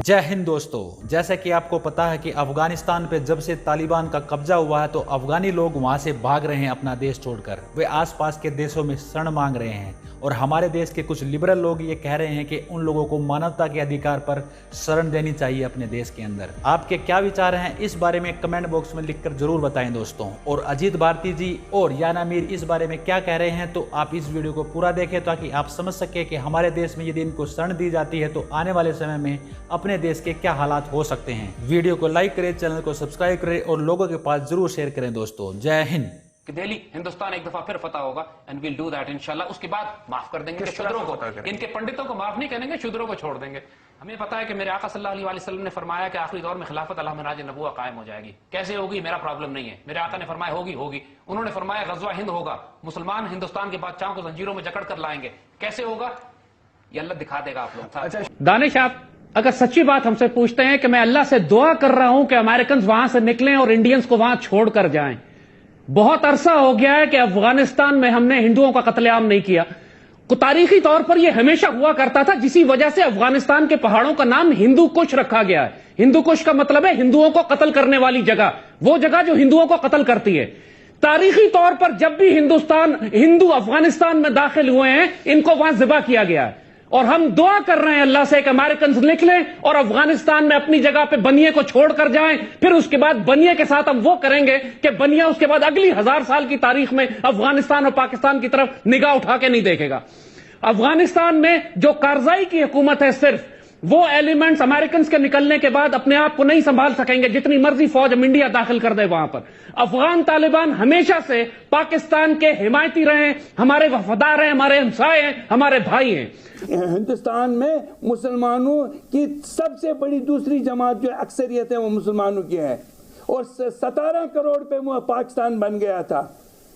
जय हिंद दोस्तों, जैसा कि आपको पता है कि अफगानिस्तान पे जब से तालिबान का कब्जा हुआ है तो अफगानी लोग वहां से भाग रहे हैं अपना देश छोड़कर। वे आसपास के देशों में शरण मांग रहे हैं और हमारे देश के कुछ लिबरल लोग ये कह रहे हैं कि उन लोगों को मानवता के अधिकार पर शरण देनी चाहिए अपने देश के अंदर। आपके क्या विचार हैं इस बारे में कमेंट बॉक्स में लिखकर जरूर बताएं दोस्तों। और अजीत भारती जी और याना मीर इस बारे में क्या कह रहे हैं तो आप इस वीडियो को पूरा देखें ताकि आप समझ सके कि हमारे देश में यदि इनको शरण दी जाती है तो आने वाले समय में अपने देश के क्या हालात हो सकते हैं। वीडियो को लाइक करें, चैनल को सब्सक्राइब करें और लोगों के पास जरूर शेयर करें दोस्तों। जय हिंद। कि दिल्ली हिंदुस्तान एक दफा फिर फतह होगा एंड विल डू दैट इंशाल्लाह। उसके बाद माफ कर देंगे शूद्रों को, इनके पंडितों को माफ नहीं करेंगे, शूद्रों को छोड़ देंगे। हमें पता है कि मेरे आका सल्लल्लाहु अलैहि वसल्लम ने फरमाया कि आखिरी दौर में खिलाफत अला मिनहाज नबुव्वह कायम हो जाएगी। कैसे होगी मेरा प्रॉब्लम नहीं है, मेरे आका ने फरमाया होगी होगी। उन्होंने फरमाया गज़वा हिंद होगा, मुसलमान हिंदुस्तान के बादशाहों को जंजीरों में जकड़ कर लाएंगे। कैसे होगा ये अल्लाह दिखा देगा आप लोग। अच्छा दानिश, आप अगर सच्ची बात हमसे पूछते हैं कि मैं अल्लाह से दुआ कर रहा हूं कि अमेरिकन वहां से निकलें और इंडियंस को वहां छोड़कर जाएं। बहुत अरसा हो गया है कि अफगानिस्तान में हमने हिंदुओं का कत्लेआम नहीं किया। तारीखी तौर पर यह हमेशा हुआ करता था, जिसी वजह से अफगानिस्तान के पहाड़ों का नाम हिंदू कुश रखा गया है। हिंदू कुश का मतलब है हिंदुओं को कत्ल करने वाली जगह, वो जगह जो हिंदुओं को कत्ल करती है। तारीखी तौर पर जब भी हिंदू अफगानिस्तान में दाखिल हुए हैं, इनको वहां ज़िबा किया गया है। और हम दुआ कर रहे हैं अल्लाह से कि अमेरिकन निकलें और अफगानिस्तान में अपनी जगह पे बनिए को छोड़कर जाएं। फिर उसके बाद बनिए के साथ हम वो करेंगे कि बनिया उसके बाद अगली 1000 साल की तारीख में अफगानिस्तान और पाकिस्तान की तरफ निगाह उठा के नहीं देखेगा। अफगानिस्तान में जो कारजाई की हुकूमत है, सिर्फ वो एलिमेंट्स अमेरिकन के निकलने के बाद अपने आप को नहीं संभाल सकेंगे, जितनी मर्जी फौज हम इंडिया दाखिल कर दे वहां पर। अफगान तालिबान हमेशा से पाकिस्तान के हिमायती रहे, हमारे वफादार हैं, हमारे हमसाए हैं, हमारे भाई हैं। हिंदुस्तान में मुसलमानों की सबसे बड़ी दूसरी जमात जो अक्सरियत है वो मुसलमानों की है और 17 करोड़ पे पाकिस्तान बन गया था।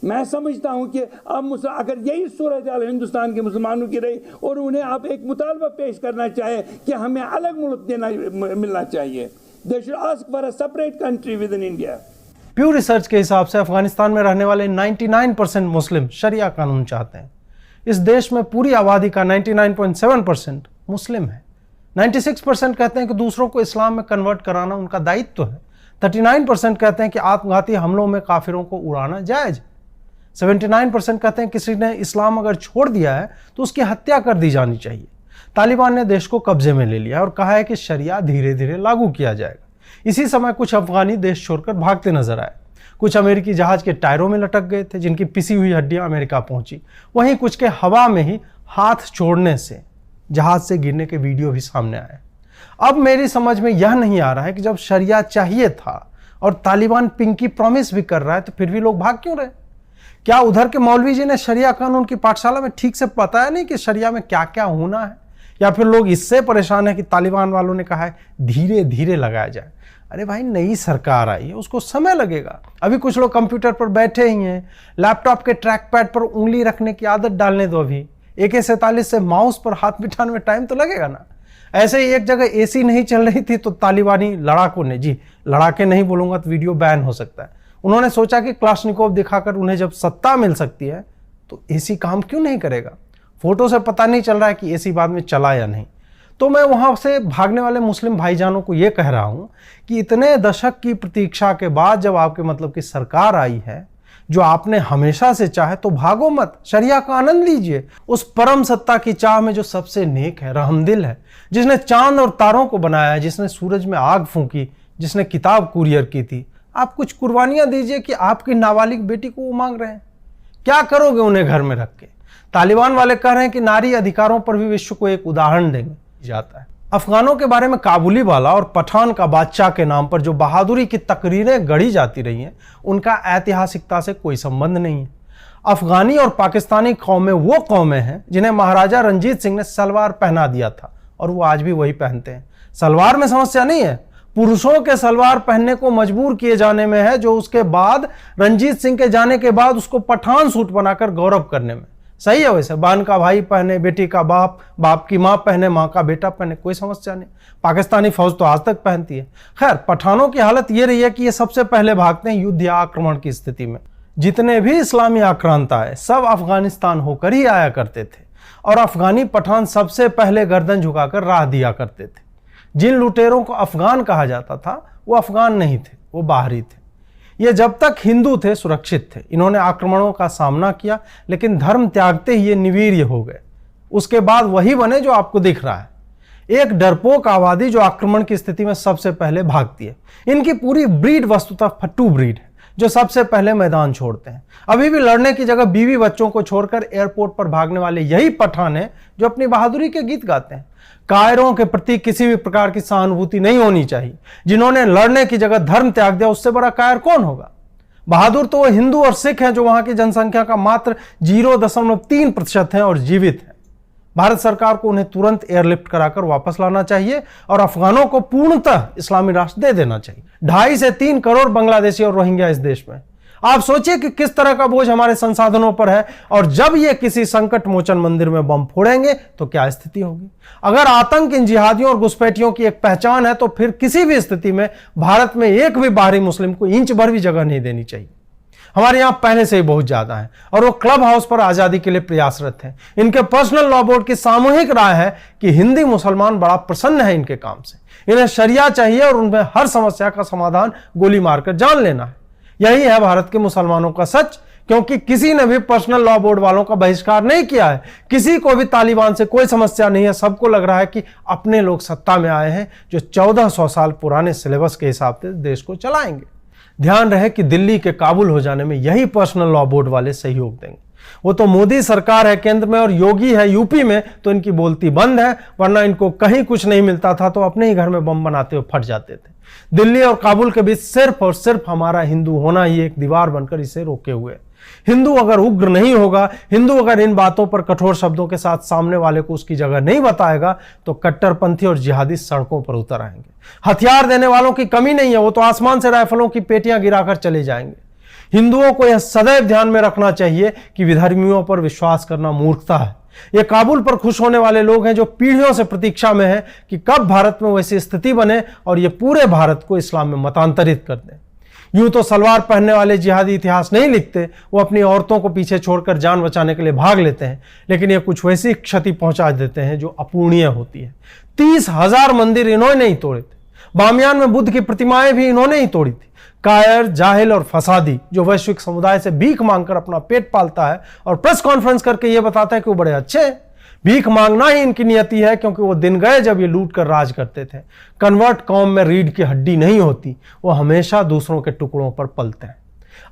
मैं समझता हूं कि अब अगर यही सूरत हाल हिंदुस्तान के मुसलमानों की रही और उन्हें आप एक मुतालबा पेश करना चाहे कि हमें अलग मुल्क देना मिलना चाहिए, they should ask for a separate country with in India. प्यू research के हिसाब से अफगानिस्तान में रहने वाले 99% मुस्लिम शरिया कानून चाहते हैं। इस देश में पूरी आबादी का 99.7% मुस्लिम है। 96% कहते हैं कि दूसरों को इस्लाम में कन्वर्ट कराना उनका दायित्व है। 39% कहते हैं कि आत्मघाती हमलों में काफिरों को उड़ाना जायज। 79% कहते हैं किसी ने इस्लाम अगर छोड़ दिया है तो उसकी हत्या कर दी जानी चाहिए। तालिबान ने देश को कब्जे में ले लिया और कहा है कि शरिया धीरे धीरे लागू किया जाएगा। इसी समय कुछ अफगानी देश छोड़कर भागते नजर आए। कुछ अमेरिकी जहाज के टायरों में लटक गए थे, जिनकी पिसी हुई हड्डियां अमेरिका पहुंची। वहीं कुछ के हवा में ही हाथ छोड़ने से जहाज से गिरने के वीडियो भी सामने आए। अब मेरी समझ में यह नहीं आ रहा है कि जब शरिया चाहिए था और तालिबान पिंकी प्रॉमिस भी कर रहा है तो फिर भी लोग भाग क्यों रहे? क्या उधर के मौलवी जी ने शरिया कानून की पाठशाला में ठीक से बताया नहीं कि शरिया में क्या क्या होना है? या फिर लोग इससे परेशान है कि तालिबान वालों ने कहा है धीरे धीरे लगाया जाए? अरे भाई, नई सरकार आई है, उसको समय लगेगा। अभी कुछ लोग कंप्यूटर पर बैठे ही हैं, लैपटॉप के ट्रैक पैड पर उंगली रखने की आदत डालने दो। अभी AK-47 से माउस पर हाथ बिठाने में टाइम तो लगेगा ना। ऐसे ही एक जगह AC नहीं चल रही थी तो तालिबानी लड़ाकों ने, जी लड़ाके नहीं बोलूंगा तो वीडियो बैन हो सकता है, उन्होंने सोचा कि क्लाशनिकोव दिखाकर उन्हें जब सत्ता मिल सकती है तो AC काम क्यों नहीं करेगा। फोटो से पता नहीं चल रहा है कि AC बाद में चला या नहीं। तो मैं वहां से भागने वाले मुस्लिम भाईजानों को यह कह रहा हूं कि इतने दशक की प्रतीक्षा के बाद जब आपके मतलब की सरकार आई है, जो आपने हमेशा से चाहे, तो भागो मत, शरिया का आनंद लीजिए। उस परम सत्ता की चाह में जो सबसे नेक है, रहमदिल है, जिसने चांद और तारों को बनाया है, जिसने सूरज में आग फूंकी, जिसने किताब कुरियर की थी। आप कुछ कुर्बानियां दीजिए कि आपकी नाबालिग बेटी को वो मांग रहे हैं। क्या करोगे उन्हें घर में रख के? तालिबान वाले कह रहे हैं कि नारी अधिकारों पर भी विश्व को एक उदाहरण देंगे जाता है। अफगानों के बारे में काबुली वाला और पठान का बादशाह के नाम पर जो बहादुरी की तकरीरें गढ़ी जाती रही हैं, उनका ऐतिहासिकता से कोई संबंध नहीं है। अफगानी और पाकिस्तानी कौमें वो कौमें हैं जिन्हें महाराजा रंजीत सिंह ने सलवार पहना दिया था और वो आज भी वही पहनते हैं। सलवार में समस्या नहीं है, पुरुषों के सलवार पहनने को मजबूर किए जाने में है, जो उसके बाद रंजीत सिंह के जाने के बाद उसको पठान सूट बनाकर गौरव करने में। सही है, वैसे बहन का भाई पहने, बेटी का बाप, बाप की माँ पहने, माँ का बेटा पहने, कोई समस्या नहीं। पाकिस्तानी फौज तो आज तक पहनती है। खैर, पठानों की हालत ये रही है कि ये सबसे पहले भागते हैं युद्ध या आक्रमण की स्थिति में। जितने भी इस्लामी आक्रांता आए सब अफगानिस्तान होकर ही आया करते थे और अफगानी पठान सबसे पहले गर्दन झुकाकर राह दिया करते थे। जिन लुटेरों को अफगान कहा जाता था वो अफगान नहीं थे, वो बाहरी थे। ये जब तक हिंदू थे सुरक्षित थे। इन्होंने आक्रमणों का सामना किया, लेकिन धर्म त्यागते ही ये निवीर्य हो गए। उसके बाद वही बने जो आपको दिख रहा है, एक डरपोक आबादी जो आक्रमण की स्थिति में सबसे पहले भागती है। इनकी पूरी ब्रीड वस्तुतः फट्टू ब्रीड है, जो सबसे पहले मैदान छोड़ते हैं। अभी भी लड़ने की जगह बीवी बच्चों को छोड़कर एयरपोर्ट पर भागने वाले यही पठान हैं जो अपनी बहादुरी के गीत गाते हैं। कायरों के प्रति किसी भी प्रकार की सहानुभूति नहीं होनी चाहिए। जिन्होंने लड़ने की जगह धर्म त्याग दिया, उससे बड़ा कायर कौन होगा? बहादुर तो वो हिंदू और सिख हैं जो वहां की जनसंख्या का मात्र 0.3% है और जीवित है। भारत सरकार को उन्हें तुरंत एयरलिफ्ट कराकर वापस लाना चाहिए और अफगानों को पूर्णतः इस्लामी राष्ट्र दे देना चाहिए। 2.5 से 3 करोड़ बांग्लादेशी और रोहिंग्या इस देश में। आप सोचिए कि किस तरह का बोझ हमारे संसाधनों पर है, और जब ये किसी संकट मोचन मंदिर में बम फोड़ेंगे तो क्या स्थिति होगी? अगर आतंक इन जिहादियों और घुसपैठियों की एक पहचान है, तो फिर किसी भी स्थिति में भारत में एक भी बाहरी मुस्लिम को इंच भर भी जगह नहीं देनी चाहिए। हमारे यहां पहले से ही बहुत ज्यादा है और वो क्लब हाउस पर आजादी के लिए प्रयासरत हैं। इनके पर्सनल लॉ बोर्ड की सामूहिक राय है कि हिंदी मुसलमान बड़ा प्रसन्न है इनके काम से। इन्हें शरिया चाहिए और उनमें हर समस्या का समाधान गोली मारकर जान लेना है। यही है भारत के मुसलमानों का सच, क्योंकि किसी ने भी पर्सनल लॉ बोर्ड वालों का बहिष्कार नहीं किया है। किसी को भी तालिबान से कोई समस्या नहीं है। सबको लग रहा है कि अपने लोग सत्ता में आए हैं जो 1400 साल पुराने सिलेबस के हिसाब से देश को चलाएंगे। ध्यान रहे कि दिल्ली के काबुल हो जाने में यही पर्सनल लॉ बोर्ड वाले सहयोग देंगे। वो तो मोदी सरकार है केंद्र में और योगी है यूपी में, तो इनकी बोलती बंद है, वरना इनको कहीं कुछ नहीं मिलता था तो अपने ही घर में बम बनाते हुए फट जाते थे। दिल्ली और काबुल के बीच सिर्फ और सिर्फ हमारा हिंदू होना ही एक दीवार बनकर इसे रोके हुए। हिंदू अगर उग्र नहीं होगा, हिंदू अगर इन बातों पर कठोर शब्दों के साथ सामने वाले को उसकी जगह नहीं बताएगा, तो कट्टरपंथी और जिहादी सड़कों पर उतर आएंगे। हथियार देने वालों की कमी नहीं है, वो तो आसमान से राइफलों की पेटियां गिराकर चले जाएंगे। हिंदुओं को यह सदैव ध्यान में रखना चाहिए कि विधर्मियों पर विश्वास करना मूर्खता है। ये काबुल पर खुश होने वाले लोग हैं जो पीढ़ियों से प्रतीक्षा में हैं कि कब भारत में वैसी स्थिति बने और ये पूरे भारत को इस्लाम में मतांतरित कर दें। यूं तो सलवार पहनने वाले जिहादी इतिहास नहीं लिखते, वो अपनी औरतों को पीछे छोड़कर जान बचाने के लिए भाग लेते हैं, लेकिन ये कुछ वैसी क्षति पहुंचा देते हैं जो अपूर्णीय होती है। 30,000 मंदिर इन्होंने नहीं तोड़े थे। बामियान में बुद्ध की प्रतिमाएं भी इन्होंने ही तोड़ी थी। कायर, जाहिल और फसादी जो वैश्विक समुदाय से भीख मांगकर अपना पेट पालता है और प्रेस कॉन्फ्रेंस करके ये बताता है कि वो बड़े अच्छे हैं। भीख मांगना ही इनकी नियति है, क्योंकि वो दिन गए जब ये लूट कर राज करते थे। कन्वर्ट कौम में रीढ़ की हड्डी नहीं होती, वो हमेशा दूसरों के टुकड़ों पर पलते हैं।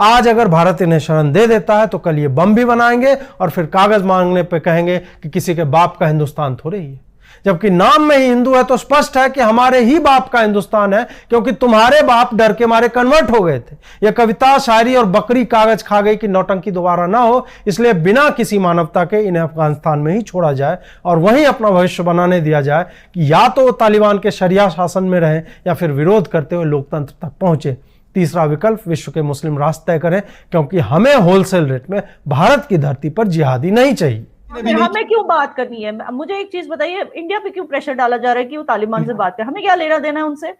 आज अगर भारत इन्हें शरण दे देता है तो कल ये बम भी बनाएंगे और फिर कागज मांगने पे कहेंगे कि किसी के बाप का हिंदुस्तान थोड़े ही है। जबकि नाम में ही हिंदू है तो स्पष्ट है कि हमारे ही बाप का हिंदुस्तान है, क्योंकि तुम्हारे बाप डर के मारे कन्वर्ट हो गए थे। यह कविता, शायरी और बकरी कागज खा गई कि नौटंकी दोबारा ना हो, इसलिए बिना किसी मानवता के इन्हें अफगानिस्तान में ही छोड़ा जाए और वहीं अपना भविष्य बनाने दिया जाए कि या तो तालिबान के शरिया शासन में रहें या फिर विरोध करते हुए लोकतंत्र तक पहुंचे। तीसरा विकल्प विश्व के मुस्लिम राष्ट्र तय करें, क्योंकि हमें होलसेल रेट में भारत की धरती पर जिहादी नहीं चाहिए। हमें क्यों बात करनी है? मुझे एक चीज बताइए, इंडिया पे क्यों प्रेशर डाला जा रहा है कि वो तालिबान से बात करें? हमें क्या लेना देना है उनसे?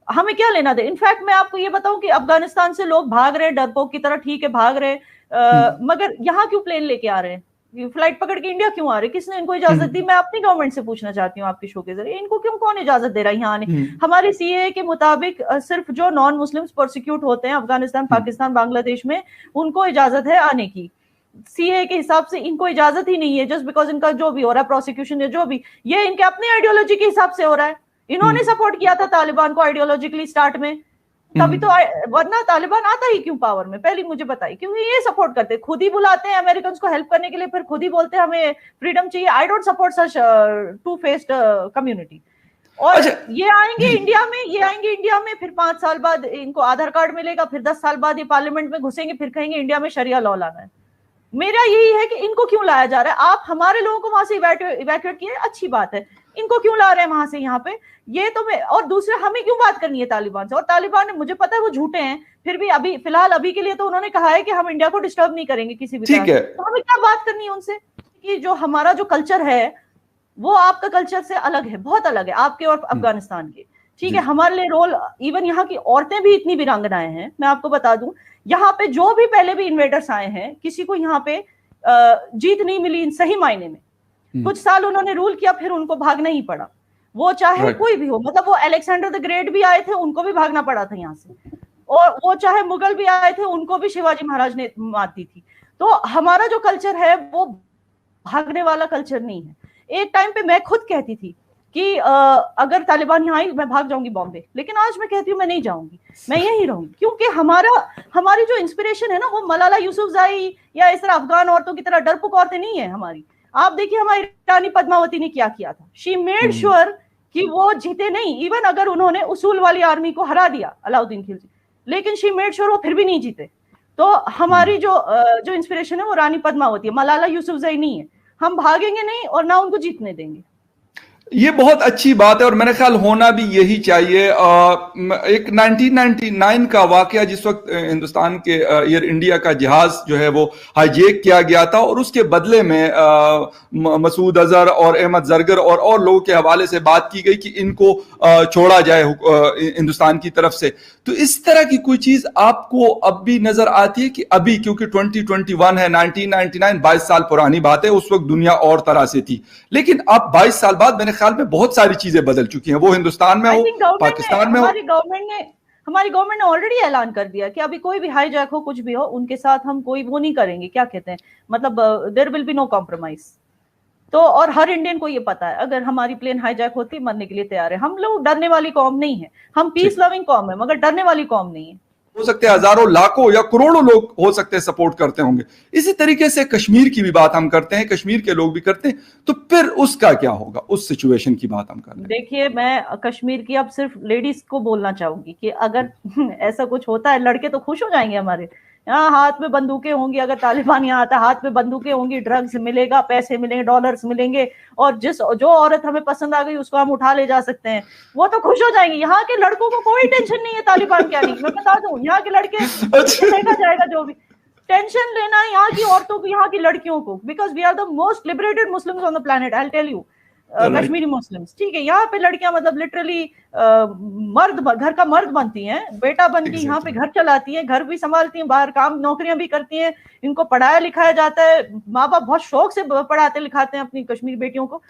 हमें क्या लेना दे? इनफैक्ट मैं आपको ये बताऊं कि अफगानिस्तान से लोग भाग रहे, डरपोक की तरह, ठीक है भाग रहे, मगर यहाँ क्यों प्लेन लेके आ रहे हैं? फ्लाइट पकड़ के इंडिया क्यों आ रहे? किसने इनको इजाजत दी? मैं अपनी गवर्नमेंट से पूछना चाहती हूँ आपके शो के जरिए, इनको क्यों कौन इजाजत दे रहा है यहाँ आने? हमारे सीए के मुताबिक सिर्फ जो नॉन मुस्लिम्स प्रोसिक्यूट होते हैं अफगानिस्तान, पाकिस्तान, बांग्लादेश में, उनको इजाजत है आने की। सीए के हिसाब से इनको इजाजत ही नहीं है, जस्ट बिकॉज इनका जो भी हो रहा है प्रोसिक्यूशन या जो भी, ये इनके अपने आइडियोलॉजी के हिसाब से हो रहा है। इन्होंने सपोर्ट किया था तालिबान को आइडियोलॉजिकली स्टार्ट में, तभी तो, वरना तालिबान आता ही क्यों पावर में? पहले मुझे बताइए, क्योंकि ये सपोर्ट करते, खुद ही बुलाते हैं अमेरिकन को हेल्प करने के लिए, फिर खुद ही बोलते हैं हमें फ्रीडम चाहिए। I don't support such two faced community. और ये आएंगे इंडिया में, फिर 5 साल बाद इनको आधार कार्ड मिलेगा, फिर 10 साल बाद ये पार्लियामेंट में घुसेंगे, फिर कहेंगे इंडिया में शरिया लॉ लाना है। मेरा यही है कि इनको क्यों लाया जा रहा है? आप हमारे लोगों को वहां से इवैक्यूएट किए, अच्छी बात है, इनको क्यों ला रहे हैं वहां से यहाँ पे? ये तो मैं, और दूसरा, हमें क्यों बात करनी है तालिबान से? और तालिबान, मुझे पता है वो झूठे हैं, फिर भी अभी फिलहाल अभी के लिए तो उन्होंने कहा है कि हम इंडिया को डिस्टर्ब नहीं करेंगे किसी भी तरह से। तो हमें क्या बात करनी है उनसे? कि जो हमारा जो कल्चर है वो आपका कल्चर से अलग है, बहुत अलग है आपके और अफगानिस्तान के। ठीक है, हमारे लिए रोल, इवन यहाँ की औरतें भी इतनी वीरांगनाएं हैं। मैं आपको बता दूं, यहाँ पे जो भी पहले भी इन्वेडर्स आए हैं, किसी को यहाँ पे जीत नहीं मिली इन सही मायने में। कुछ साल उन्होंने रूल किया, फिर उनको भागना ही पड़ा। वो चाहे कोई भी हो, मतलब वो अलेक्जेंडर द ग्रेट भी आए थे, उनको भी भागना पड़ा था यहाँ से, और वो चाहे मुगल भी आए थे, उनको भी शिवाजी महाराज ने मात दी थी। तो हमारा जो कल्चर है वो भागने वाला कल्चर नहीं है। एक टाइम पे मैं खुद कहती थी कि अगर तालिबान यहाँ आई मैं भाग जाऊंगी बॉम्बे, लेकिन आज मैं कहती हूँ मैं नहीं जाऊंगी, मैं यहीं रहूंगी, क्योंकि हमारी जो इंस्पिरेशन है ना वो मलाला यूसुफजई या इस तरह अफगान औरतों की तरह डरपोक औरतें नहीं है हमारी। आप देखिए हमारी रानी पद्मावती ने क्या किया था, शी मेड श्योर कि वो जीते नहीं, इवन अगर उन्होंने उसूल वाली आर्मी को हरा दिया अलाउद्दीन खिलजी, लेकिन शी मेड श्योर वो फिर भी नहीं जीते। तो हमारी जो इंस्पिरेशन है वो रानी पद्मावती है, मलाला यूसुफजई नहीं है। हम भागेंगे नहीं और ना उनको जीतने देंगे। ये बहुत अच्छी बात है और मेरे ख्याल होना भी यही चाहिए। एक 1999 का वाकया, जिस वक्त हिंदुस्तान के एयर इंडिया का जहाज जो है वो हाईजेक किया गया था और उसके बदले में मसूद अजहर और अहमद जरगर और लोगों के हवाले से बात की गई कि इनको छोड़ा जाए हिंदुस्तान की तरफ से। तो इस तरह की कोई चीज आपको अब भी नजर आती है कि अभी, क्योंकि 2021 है, 1999 22 साल पुरानी बात है, उस वक्त दुनिया और तरह से थी, लेकिन अब 22 साल बाद मेरे ख्याल में बहुत सारी चीजें बदल चुकी हैं, वो हिंदुस्तान में हो, पाकिस्तान में हो। हमारी गवर्नमेंट ने ऑलरेडी ऐलान कर दिया कि अभी कोई भी हाईजैक हो, कुछ भी हो, उनके साथ हम कोई वो नहीं करेंगे, क्या कहते हैं, मतलब there will be no compromise. तो और हर इंडियन को ये पता है अगर हमारी प्लेन हाईजैक होती मरने के लिए तैयार है। हम लोग डरने वाली कौम नहीं है, हम पीस लविंग कौम है, मगर डरने वाली कौम नहीं है। हो सकते हैं हजारों लाखों या करोड़ों लोग हो सकते हैं सपोर्ट करते होंगे। इसी तरीके से कश्मीर की भी बात हम करते हैं, कश्मीर के लोग भी करते हैं, तो फिर उसका क्या होगा, उस सिचुएशन की बात हम कर रहे हैं। देखिए मैं कश्मीर की अब सिर्फ लेडीज को बोलना चाहूंगी कि अगर ऐसा कुछ होता है, लड़के तो खुश हो जाएंगे हमारे, यहाँ हाथ में बंदूकें होंगी, अगर तालिबान यहाँ आता हाथ में बंदूकें होंगी, ड्रग्स मिलेगा, पैसे मिलेंगे, डॉलर्स मिलेंगे, और जो औरत हमें पसंद आ गई उसको हम उठा ले जा सकते हैं, वो तो खुश हो जाएंगे। यहाँ के लड़कों को कोई टेंशन नहीं है तालिबान क्या नहीं, मैं बता दूं, यहाँ के लड़के देखा जाएगा जो भी टेंशन लेना है यहाँ की औरतों को, यहाँ की लड़कियों को, because we are the most liberated Muslims on the planet, I will tell you, Kashmiri Muslims, ठीक है। यहाँ पे लड़कियां मतलब लिटरली मर्द, घर का मर्द बनती हैं, बेटा बन के यहाँ पे घर चलाती हैं, घर भी संभालती हैं, बाहर काम नौकरियां भी करती हैं, इनको पढ़ाया लिखाया जाता है, माँ बाप बहुत शौक से पढ़ाते लिखाते हैं अपनी कश्मीरी बेटियों को।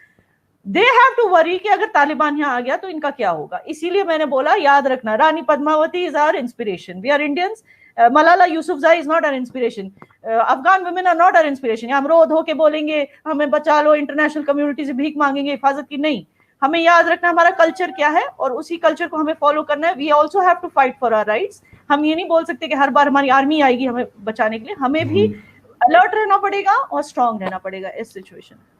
दे हैव टू वरी कि अगर तालिबान यहाँ आ गया तो इनका क्या होगा। इसीलिए मैंने बोला याद रखना, Rani Padmavati is our inspiration, we are Indians, Malala Yousafzai is not our inspiration, Afghan women are not our inspiration. हम रो धो के बोलेंगे हमें बचा लो, इंटरनेशनल कम्युनिटी से भीख मांगेंगे हिफाजत की, नहीं। हमें याद रखना हमारा कल्चर क्या है और उसी कल्चर को हमें फॉलो करना है। We also have to fight for our rights. हम ये नहीं बोल सकते कि हर बार हमारी आर्मी आएगी हमें बचाने के लिए, हमें भी अलर्ट रहना पड़ेगा और स्ट्रांग रहना पड़ेगा इस सिचुएशन में।